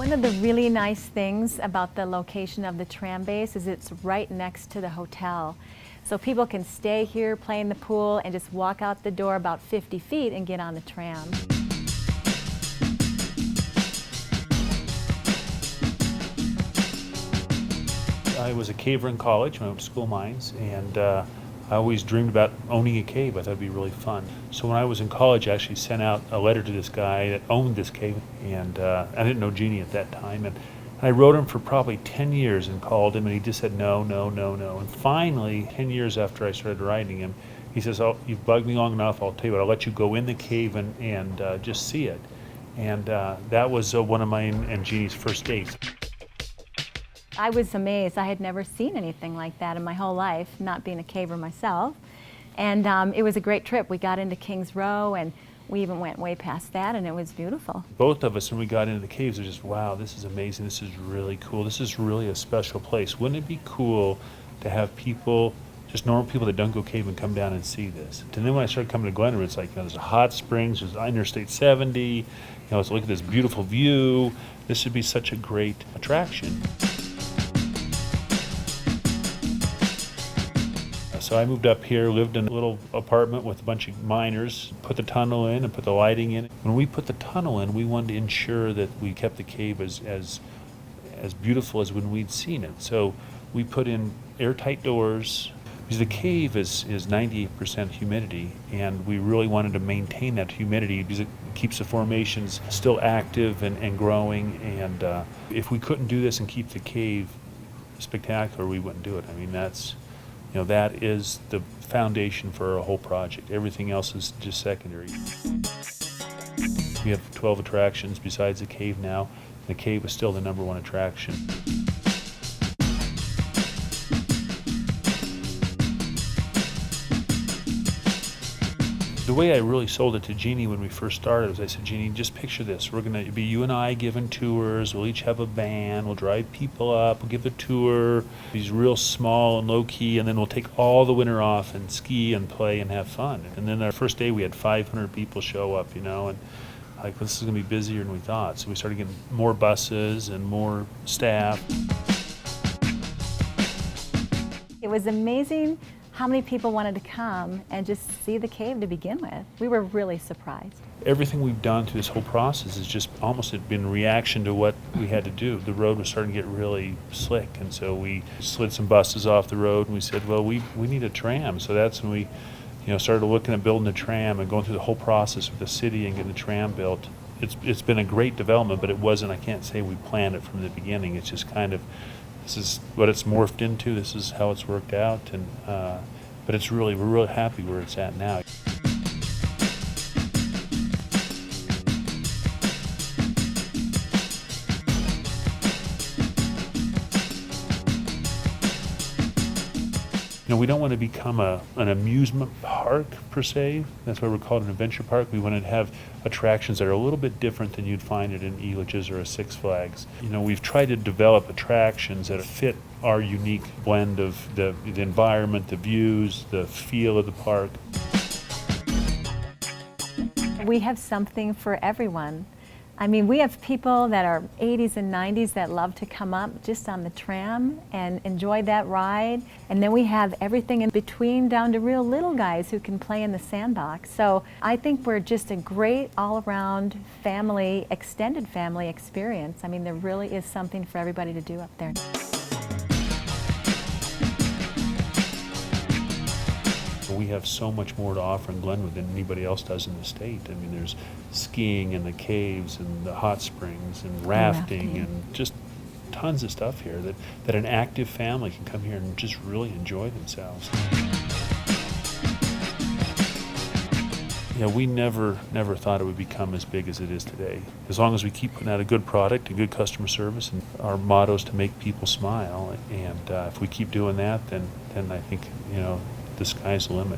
One of the really nice things about the location of the tram base is it's right next to the hotel. So people can stay here, play in the pool, and just walk out the door about 50 feet and get on the tram. I was a caver in college when I went to school mines, and I always dreamed about owning a cave. I thought it'd be really fun. So when I was in college, I actually sent out a letter to this guy that owned this cave, and I didn't know Jeannie at that time. And I wrote him for probably 10 years and called him, and he just said no, no, no, no. And finally, 10 years after I started writing him, he says, "Oh, you've bugged me long enough. I'll tell you what, I'll let you go in the cave and just see it." And that was one of mine and Jeannie's first dates. I was amazed. I had never seen anything like that in my whole life, not being a caver myself. And it was a great trip. We got into Kings Row, and we even went way past that, and it was beautiful. Both of us, when we got into the caves, were just, wow, this is amazing. This is really cool. This is really a special place. Wouldn't it be cool to have people, just normal people that don't go caving, come down and see this? And then when I started coming to Glenwood, it's like, there's a hot springs, there's Interstate 70, let's look at this beautiful view. This would be such a great attraction. So I moved up here, lived in a little apartment with a bunch of miners, put the tunnel in and put the lighting in. When we put the tunnel in, we wanted to ensure that we kept the cave as beautiful as when we'd seen it. So we put in airtight doors, because the cave is 98% humidity, and we really wanted to maintain that humidity because it keeps the formations still active and growing. And if we couldn't do this and keep the cave spectacular, we wouldn't do it. I mean, that is the foundation for our whole project. Everything else is just secondary. We have 12 attractions besides the cave now. The cave is still the #1 attraction. The way I really sold it to Jeannie when we first started was I said, Jeannie, just picture this. We're going to be you and I giving tours. We'll each have a van. We'll drive people up. We'll give a tour. These real small and low key, and then we'll take all the winter off and ski and play and have fun. And then our first day we had 500 people show up, and like, this is going to be busier than we thought. So we started getting more buses and more staff. It was amazing how many people wanted to come and just see the cave to begin with. We were really surprised. Everything we've done through this whole process is just almost been reaction to what we had to do. The road was starting to get really slick, and so we slid some buses off the road, and we said, well, we need a tram. So that's when we started looking at building a tram and going through the whole process with the city and getting the tram built. It's been a great development, but it wasn't, I can't say we planned it from the beginning. It's just kind of, this is what it's morphed into. This is how it's worked out, and but we're really happy where it's at now. We don't want to become an amusement park per se. That's why we're called an adventure park. We want to have attractions that are a little bit different than you'd find it in Elitch's or a Six Flags. We've tried to develop attractions that fit our unique blend of the environment, the views, the feel of the park. We have something for everyone. I mean, we have people that are 80s and 90s that love to come up just on the tram and enjoy that ride. And then we have everything in between, down to real little guys who can play in the sandbox. So I think we're just a great all-around family, extended family experience. I mean, there really is something for everybody to do up there. We have so much more to offer in Glenwood than anybody else does in the state. I mean, there's skiing and the caves and the hot springs and rafting and just tons of stuff here that an active family can come here and just really enjoy themselves. We never thought it would become as big as it is today. As long as we keep putting out a good product, a good customer service, and our motto is to make people smile. And if we keep doing that, then I think, the sky's the limit.